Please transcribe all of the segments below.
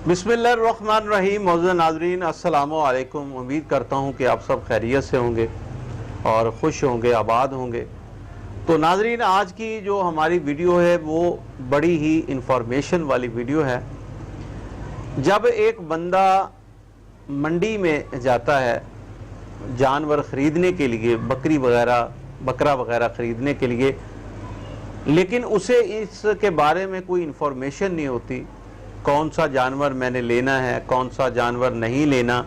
बिस्मिल्लाहिर्रहमानिर्रहीम। मौजूद नाज़रीन अस्सलामु अलैकुम। उम्मीद करता हूँ कि आप सब खैरियत से होंगे और खुश होंगे, आबाद होंगे। तो नाज़रीन, आज की जो हमारी वीडियो है वो बड़ी ही इंफॉर्मेशन वाली वीडियो है। जब एक बंदा मंडी में जाता है जानवर ख़रीदने के लिए, बकरी वगैरह, बकरा वगैरह ख़रीदने के लिए, लेकिन उसे इसके बारे में कोई इंफॉर्मेशन नहीं होती, कौन सा जानवर मैंने लेना है, कौन सा जानवर नहीं लेना।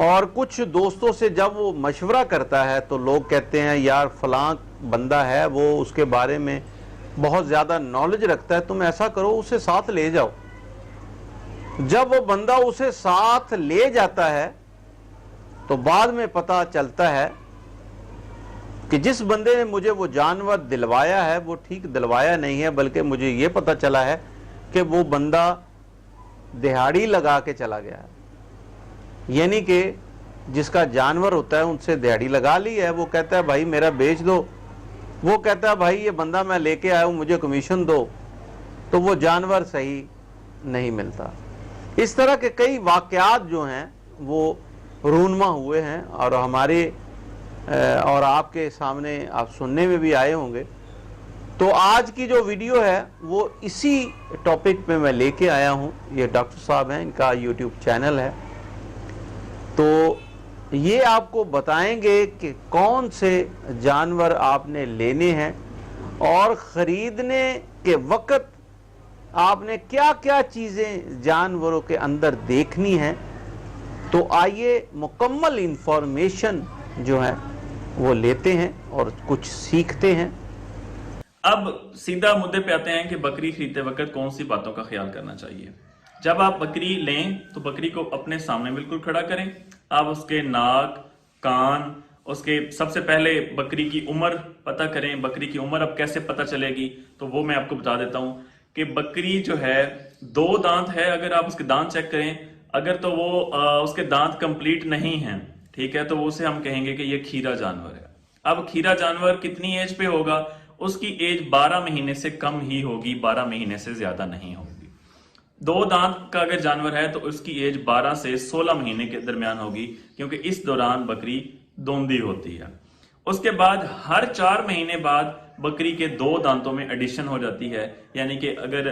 और कुछ दोस्तों से जब वो मशवरा करता है तो लोग कहते हैं यार फलां बंदा है, वो उसके बारे में बहुत ज़्यादा नॉलेज रखता है, तुम ऐसा करो उसे साथ ले जाओ। जब वो बंदा उसे साथ ले जाता है तो बाद में पता चलता है कि जिस बंदे ने मुझे वो जानवर दिलवाया है वो ठीक दिलवाया नहीं है, बल्कि मुझे ये पता चला है कि वो बंदा दिहाड़ी लगा के चला गया है। यानी कि जिसका जानवर होता है उनसे दिहाड़ी लगा ली है। वो कहता है भाई मेरा बेच दो, वो कहता है भाई ये बंदा मैं लेके आया हूँ, मुझे कमीशन दो, तो वो जानवर सही नहीं मिलता। इस तरह के कई वाक़यात जो हैं वो रूनमा हुए हैं और हमारे और आपके सामने आप सुनने में भी आए होंगे। तो आज की जो वीडियो है वो इसी टॉपिक पे मैं लेके आया हूँ। ये डॉक्टर साहब हैं, इनका यूट्यूब चैनल है, तो ये आपको बताएंगे कि कौन से जानवर आपने लेने हैं और ख़रीदने के वक़्त आपने क्या क्या चीज़ें जानवरों के अंदर देखनी हैं। तो आइए मुकम्मल इंफॉर्मेशन जो है वो लेते हैं और कुछ सीखते हैं। अब सीधा मुद्दे पे आते हैं कि बकरी खरीदते वक्त कौन सी बातों का ख्याल करना चाहिए। जब आप बकरी लें तो बकरी को अपने सामने बिल्कुल खड़ा करें। आप उसके नाक, कान, उसके सबसे पहले बकरी की उम्र पता करें। बकरी की उम्र अब कैसे पता चलेगी, तो वो मैं आपको बता देता हूँ कि बकरी जो है 2 दांत है। अगर आप उसके दांत चेक करें, अगर तो वो उसके दांत कंप्लीट नहीं हैं, ठीक है, तो उसे हम कहेंगे कि ये खीरा जानवर है। अब खीरा जानवर कितनी एज पे होगा? उसकी एज 12 महीने से कम ही होगी, 12 महीने से ज्यादा नहीं होगी। 2 दांत का अगर जानवर है तो उसकी एज 12 से 16 महीने के दरमियान होगी, क्योंकि इस दौरान बकरी दोंदी होती है। उसके बाद हर 4 महीने बाद बकरी के 2 दांतों में एडिशन हो जाती है। यानी कि अगर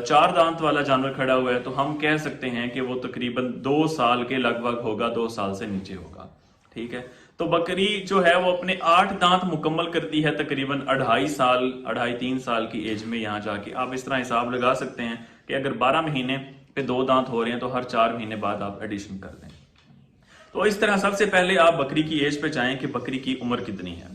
4 दांत वाला जानवर खड़ा हुआ है तो हम कह सकते हैं कि वो तकरीबन 2 साल के लगभग होगा, 2 साल से नीचे होगा, ठीक है। तो बकरी जो है वो अपने 8 दांत मुकम्मल करती है तकरीबन 2.5 साल की एज में। यहाँ जाके आप इस तरह हिसाब लगा सकते हैं कि अगर 12 महीने पे 2 दांत हो रहे हैं तो हर 4 महीने बाद आप एडिशन कर दें। तो इस तरह सबसे पहले आप बकरी की एज पे जाएं कि बकरी की उम्र कितनी है।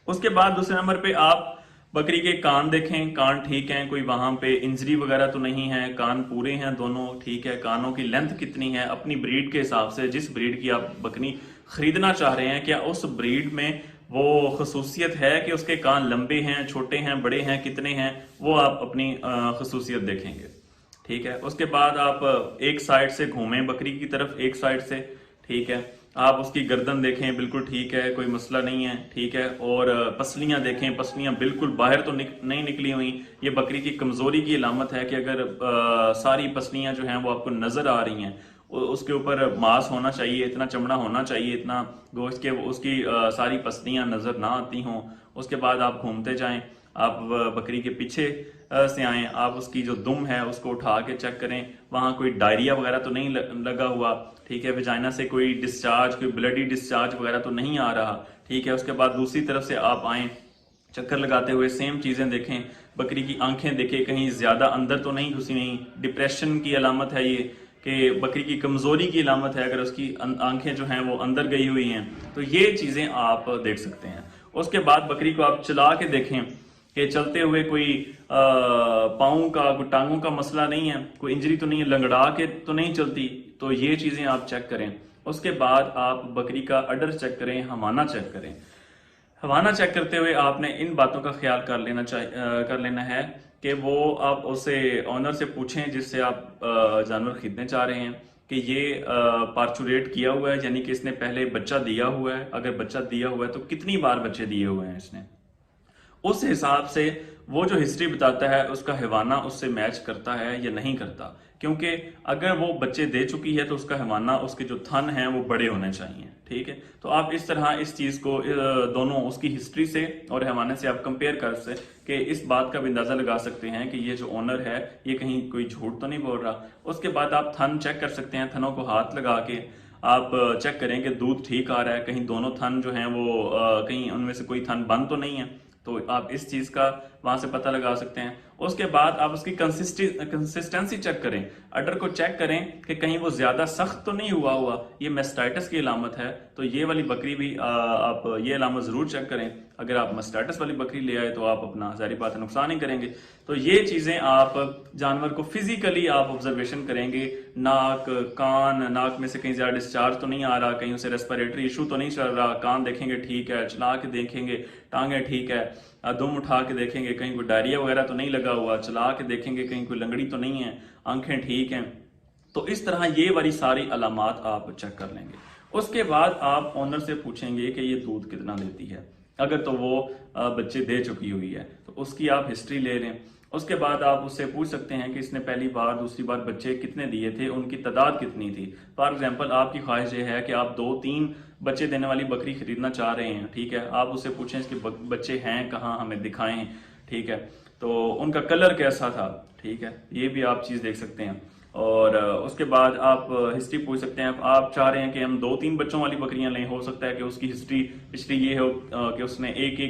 उसके बाद दूसरे नंबर पे आप बकरी के कान देखें, कान ठीक हैं, कोई वहां पे इंजरी वगैरह तो नहीं है, कान पूरे हैं दोनों, ठीक है। कानों की लेंथ कितनी है अपनी ब्रीड के हिसाब से, जिस ब्रीड की आप बकरी खरीदना चाह रहे हैं, क्या उस ब्रीड में वो खसूसियत है कि उसके कान लंबे हैं, छोटे हैं, बड़े हैं, कितने हैं, वो आप अपनी खसूसियत देखेंगे, ठीक है। उसके बाद आप एक साइड से घूमें बकरी की तरफ, एक साइड से, ठीक है। आप उसकी गर्दन देखें, बिल्कुल ठीक है, कोई मसला नहीं है, ठीक है। और पसलियां देखें, पसलियां बिल्कुल बाहर तो नहीं निकली हुई। ये बकरी की कमजोरी की अलामत है कि अगर सारी पसलियां जो हैं वो आपको नजर आ रही हैं, उसके ऊपर मांस होना चाहिए, इतना चमड़ा होना चाहिए, इतना गोश्त के उसकी सारी पसलियां नजर ना आती हों। उसके बाद आप घूमते जाएं, आप बकरी के पीछे से आएं, आप उसकी जो दुम है उसको उठा के चेक करें, वहां कोई डायरिया वगैरह तो नहीं लगा हुआ, ठीक है। वजाइना से कोई डिस्चार्ज, कोई ब्लडी डिस्चार्ज वगैरह तो नहीं आ रहा, ठीक है। उसके बाद दूसरी तरफ से आप आएं, चक्कर लगाते हुए सेम चीजें देखें, बकरी की आंखें देखें कहीं ज्यादा अंदर तो नहीं घुसी नहीं। डिप्रेशन की अलामत है ये, कि बकरी की कमजोरी की अलामत है अगर उसकी आंखें जो हैं वो अंदर गई हुई हैं, तो ये चीजें आप देख सकते हैं। उसके बाद बकरी को आप चला के देखें कि चलते हुए कोई पाँव का, कोई टांगों का मसला नहीं है, कोई इंजरी तो नहीं है, लंगड़ा के तो नहीं चलती, तो ये चीजें आप चेक करें। उसके बाद आप बकरी का अडर चेक करें, हवाना चेक करें। हवाना चेक करते हुए आपने इन बातों का ख्याल कर लेना है कि वो आप उसे ऑनर से पूछें जिससे आप जानवर खरीदने चाह रहे हैं कि ये पार्चुरेट किया हुआ है, यानी कि इसने पहले बच्चा दिया हुआ है। अगर बच्चा दिया हुआ है तो कितनी बार बच्चे दिए हुए हैं इसने, उस हिसाब से وہ جو ہسٹری بتاتا ہے اس کا حیوانہ اس سے میچ کرتا ہے یا نہیں کرتا، کیونکہ اگر وہ بچے دے چکی ہے تو اس کا حیوانہ، اس کے جو تھن ہیں وہ بڑے ہونے چاہیے، ٹھیک ہے؟ تو آپ اس طرح اس چیز کو دونوں اس کی ہسٹری سے اور حیوانہ سے آپ کمپیئر کر سے کہ اس بات کا بھی اندازہ لگا سکتے ہیں کہ یہ جو اونر ہے یہ کہیں کوئی جھوٹ تو نہیں بول رہا۔ اس کے بعد آپ تھن چیک کر سکتے ہیں، تھنوں کو ہاتھ لگا کے آپ چیک کریں کہ دودھ ٹھیک آ رہا ہے، کہیں دونوں تھن جو ہیں وہ کہیں ان میں سے کوئی تھن بند تو نہیں ہے، تو آپ اس چیز کا وہاں سے پتہ لگا سکتے ہیں۔ اس کے بعد آپ اس کی کنسسٹنسی چیک کریں، اڈر کو چیک کریں کہ کہیں وہ زیادہ سخت تو نہیں ہوا، یہ میسٹائٹس کی علامت ہے، تو یہ والی بکری بھی آپ یہ علامت ضرور چیک کریں۔ اگر آپ میسٹائٹس والی بکری لے آئے تو آپ اپنا ظاہری بات ہے نقصان ہی کریں گے۔ تو یہ چیزیں آپ جانور کو فزیکلی آپ آبزرویشن کریں گے، ناک، کان، ناک میں سے کہیں زیادہ ڈسچارج تو نہیں آ رہا، کہیں اسے ریسپیریٹری ایشو تو نہیں چل رہا، کان دیکھیں گے ٹھیک ہے، چلا کے دیکھیں گے ٹانگیں ٹھیک ہے، دم اٹھا کے دیکھیں گے کہیں کوئی ڈائریا وغیرہ تو نہیں لگا ہوا، چلا کے دیکھیں گے کہیں کوئی لنگڑی تو نہیں ہے، آنکھیں ٹھیک ہیں۔ تو اس طرح یہ والی ساری علامات آپ چیک کر لیں گے۔ اس کے بعد آپ اونر سے پوچھیں گے کہ یہ دودھ کتنا دیتی ہے، اگر تو وہ بچے دے چکی ہوئی ہے تو اس کی آپ ہسٹری لے لیں۔ اس کے بعد آپ اس سے پوچھ سکتے ہیں کہ اس نے پہلی بار دوسری بار بچے کتنے دیے تھے، ان کی تعداد کتنی تھی۔ فار ایگزامپل آپ کی خواہش یہ ہے کہ آپ 2-3 بچے دینے والی بکری خریدنا چاہ رہے ہیں، ٹھیک ہے؟ آپ اس سے پوچھیں اس کے بچے ہیں کہاں، ہمیں دکھائیں، ٹھیک ہے؟ تو ان کا کلر کیسا تھا، ٹھیک ہے؟ یہ بھی آپ چیز دیکھ سکتے ہیں۔ اور اس کے بعد آپ ہسٹری پوچھ سکتے ہیں، آپ چاہ رہے ہیں کہ ہم 2-3 بچوں والی بکریاں لیں، ہو سکتا ہے کہ اس کی ہسٹری پچھلی یہ ہو کہ اس نے ایک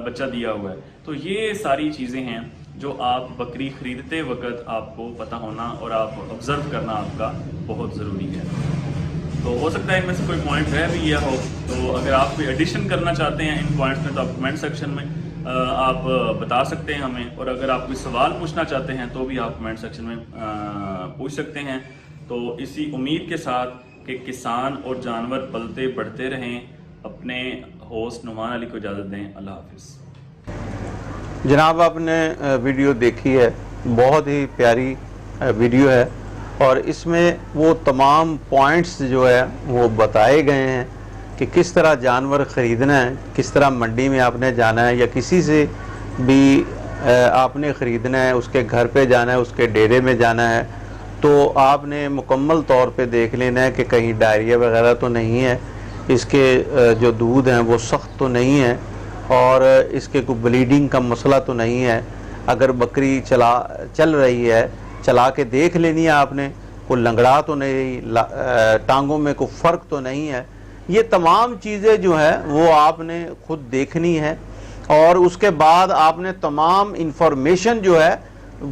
بچہ دیا ہوا ہے۔ تو یہ ساری چیزیں ہیں جو آپ بکری خریدتے وقت آپ کو پتہ ہونا اور آپ آبزرو کرنا آپ کا بہت ضروری ہے۔ تو ہو سکتا ہے ان میں سے کوئی پوائنٹ رہ بھی گیا ہو، تو اگر آپ کوئی ایڈیشن کرنا چاہتے ہیں ان پوائنٹس میں تو آپ کمنٹ سیکشن میں آپ بتا سکتے ہیں ہمیں، اور اگر آپ کوئی سوال پوچھنا چاہتے ہیں تو بھی آپ کمنٹ سیکشن میں پوچھ سکتے ہیں۔ تو اسی امید کے ساتھ کہ کسان اور جانور پلتے بڑھتے رہیں، اپنے ہوسٹ نعمان علی کو اجازت دیں۔ اللہ حافظ۔ جناب آپ نے ویڈیو دیکھی ہے، بہت ہی پیاری ویڈیو ہے، اور اس میں وہ تمام پوائنٹس جو ہے وہ بتائے گئے ہیں کہ کس طرح جانور خریدنا ہے، کس طرح منڈی میں آپ نے جانا ہے یا کسی سے بھی آپ نے خریدنا ہے، اس کے گھر پہ جانا ہے، اس کے ڈیرے میں جانا ہے، تو آپ نے مکمل طور پہ دیکھ لینا ہے کہ کہیں ڈائریا وغیرہ تو نہیں ہے، اس کے جو دودھ ہیں وہ سخت تو نہیں ہے، اور اس کے کوئی بلیڈنگ کا مسئلہ تو نہیں ہے۔ اگر بکری چل رہی ہے، چلا کے دیکھ لینی ہے آپ نے، کوئی لنگڑا تو نہیں، ٹانگوں میں کوئی فرق تو نہیں ہے۔ یہ تمام چیزیں جو ہے وہ آپ نے خود دیکھنی ہے، اور اس کے بعد آپ نے تمام انفارمیشن جو ہے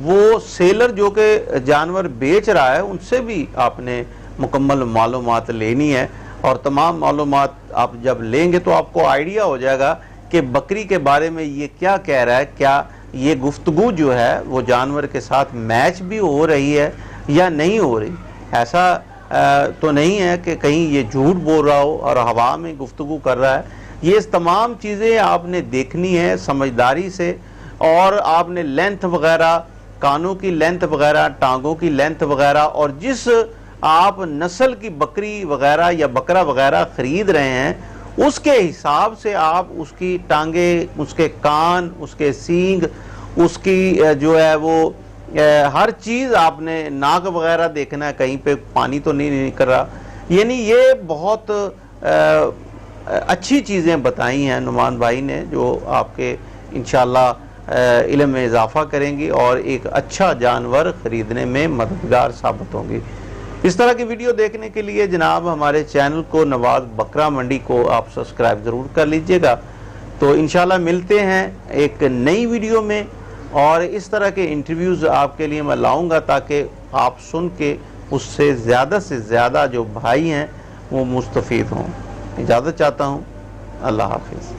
وہ سیلر جو کہ جانور بیچ رہا ہے ان سے بھی آپ نے مکمل معلومات لینی ہے، اور تمام معلومات آپ جب لیں گے تو آپ کو آئیڈیا ہو جائے گا کہ بکری کے بارے میں یہ کیا کہہ رہا ہے، کیا یہ گفتگو جو ہے وہ جانور کے ساتھ میچ بھی ہو رہی ہے یا نہیں ہو رہی۔ ایسا تو نہیں ہے کہ کہیں یہ جھوٹ بول رہا ہو اور ہوا میں گفتگو کر رہا ہے۔ یہ تمام چیزیں آپ نے دیکھنی ہے سمجھداری سے، اور آپ نے لینتھ وغیرہ، کانوں کی لینتھ وغیرہ، ٹانگوں کی لینتھ وغیرہ، اور جس آپ نسل کی بکری وغیرہ یا بکرا وغیرہ خرید رہے ہیں اس کے حساب سے آپ اس کی ٹانگیں، اس کے کان، اس کے سینگ، اس کی جو ہے وہ ہر چیز آپ نے، ناک وغیرہ دیکھنا ہے کہیں پہ پانی تو نہیں نکل رہا۔ یعنی یہ بہت اچھی چیزیں بتائی ہیں نعمان بھائی نے، جو آپ کے انشاءاللہ علم میں اضافہ کریں گی اور ایک اچھا جانور خریدنے میں مددگار ثابت ہوں گی۔ اس طرح کی ویڈیو دیکھنے کے لیے جناب ہمارے چینل کو نواز بکرا منڈی کو آپ سبسکرائب ضرور کر لیجئے گا۔ تو انشاءاللہ ملتے ہیں ایک نئی ویڈیو میں، اور اس طرح کے انٹرویوز آپ کے لیے میں لاؤں گا تاکہ آپ سن کے اس سے زیادہ جو بھائی ہیں وہ مستفید ہوں۔ اجازت چاہتا ہوں، اللہ حافظ۔